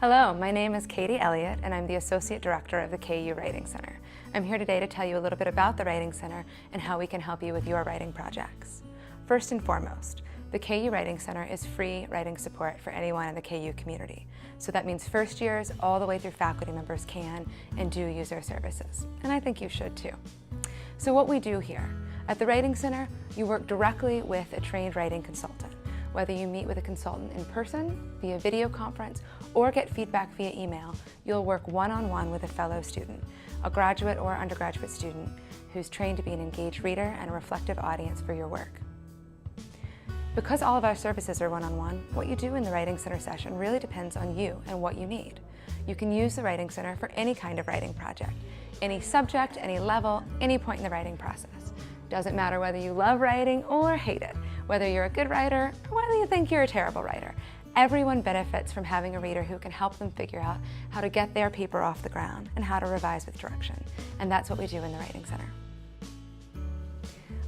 Hello, my name is Katie Elliott, and I'm the Associate Director of the KU Writing Center. I'm here today to tell you a little bit about the Writing Center and how we can help you with your writing projects. First and foremost, the KU Writing Center is free writing support for anyone in the KU community. So that means first years all the way through faculty members can and do use our services. And I think you should too. So what we do here, at the Writing Center, you work directly with a trained writing consultant. Whether you meet with a consultant in person, via video conference, or get feedback via email, you'll work one-on-one with a fellow student, a graduate or undergraduate student who's trained to be an engaged reader and a reflective audience for your work. Because all of our services are one-on-one, what you do in the Writing Center session really depends on you and what you need. You can use the Writing Center for any kind of writing project, any subject, any level, any point in the writing process. Doesn't matter whether you love writing or hate it, whether you're a good writer or whether you think you're a terrible writer. Everyone benefits from having a reader who can help them figure out how to get their paper off the ground and how to revise with direction. And that's what we do in the Writing Center.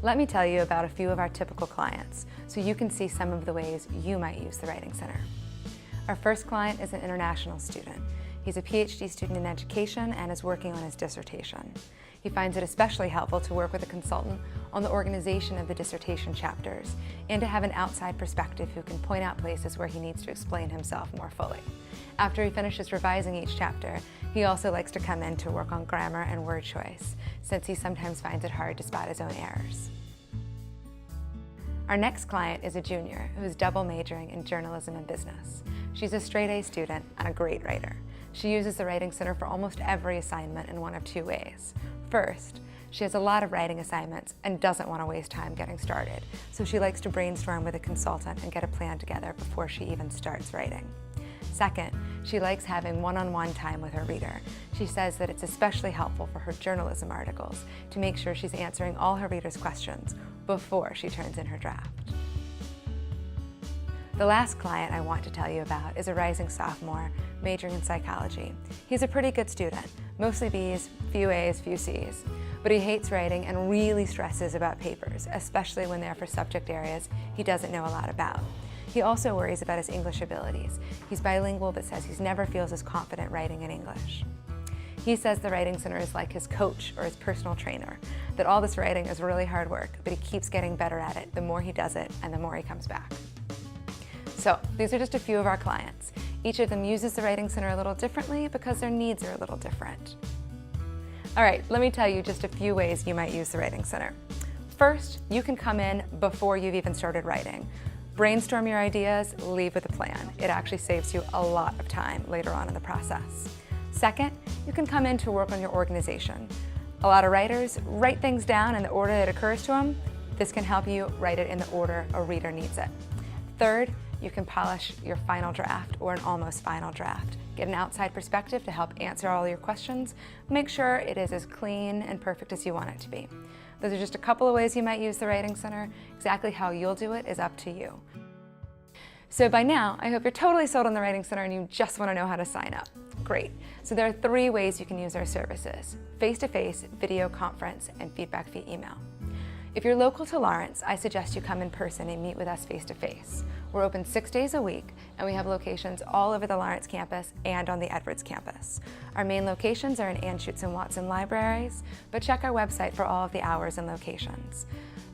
Let me tell you about a few of our typical clients so you can see some of the ways you might use the Writing Center. Our first client is an international student. He's a PhD student in education and is working on his dissertation. He finds it especially helpful to work with a consultant on the organization of the dissertation chapters and to have an outside perspective who can point out places where he needs to explain himself more fully. After he finishes revising each chapter, he also likes to come in to work on grammar and word choice, since he sometimes finds it hard to spot his own errors. Our next client is a junior who is double majoring in journalism and business. She's a straight-A student and a great writer. She uses the Writing Center for almost every assignment in one of two ways. First, she has a lot of writing assignments and doesn't want to waste time getting started, so she likes to brainstorm with a consultant and get a plan together before she even starts writing. Second, she likes having one-on-one time with her reader. She says that it's especially helpful for her journalism articles to make sure she's answering all her readers' questions before she turns in her draft. The last client I want to tell you about is a rising sophomore majoring in psychology. He's a pretty good student, mostly B's, few A's, few C's, but he hates writing and really stresses about papers, especially when they're for subject areas he doesn't know a lot about. He also worries about his English abilities. He's bilingual but says he never feels as confident writing in English. He says the Writing Center is like his coach or his personal trainer, that all this writing is really hard work, but he keeps getting better at it the more he does it and the more he comes back. So these are just a few of our clients. Each of them uses the Writing Center a little differently because their needs are a little different. All right, let me tell you just a few ways you might use the Writing Center. First, you can come in before you've even started writing. Brainstorm your ideas, leave with a plan. It actually saves you a lot of time later on in the process. Second, you can come in to work on your organization. A lot of writers write things down in the order that occurs to them. This can help you write it in the order a reader needs it. Third, you can polish your final draft or an almost final draft. Get an outside perspective to help answer all your questions. Make sure it is as clean and perfect as you want it to be. Those are just a couple of ways you might use the Writing Center. Exactly how you'll do it is up to you. So by now, I hope you're totally sold on the Writing Center and you just want to know how to sign up. Great. So there are 3 ways you can use our services: face-to-face, video conference, and feedback via email. If you're local to Lawrence, I suggest you come in person and meet with us face-to-face. We're open 6 days a week, and we have locations all over the Lawrence campus and on the Edwards campus. Our main locations are in Anschutz and Watson libraries, but check our website for all of the hours and locations.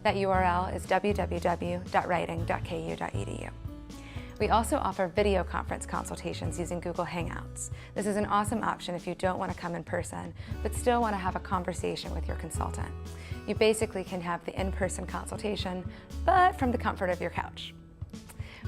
That URL is www.writing.ku.edu. We also offer video conference consultations using Google Hangouts. This is an awesome option if you don't want to come in person, but still want to have a conversation with your consultant. You basically can have the in-person consultation, but from the comfort of your couch.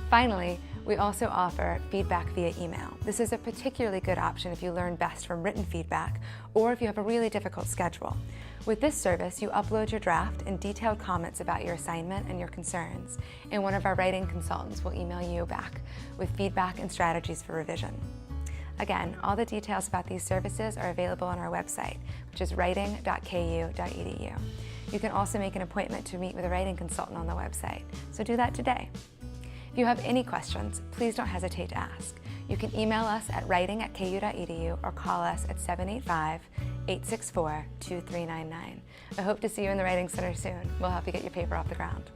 Finally, we also offer feedback via email. This is a particularly good option if you learn best from written feedback or if you have a really difficult schedule. With this service, you upload your draft and detailed comments about your assignment and your concerns, and one of our writing consultants will email you back with feedback and strategies for revision. Again, all the details about these services are available on our website, which is writing.ku.edu. You can also make an appointment to meet with a writing consultant on the website, so do that today. If you have any questions, please don't hesitate to ask. You can email us at writing@ku.edu or call us at 785-864-2399. I hope to see you in the Writing Center soon. We'll help you get your paper off the ground.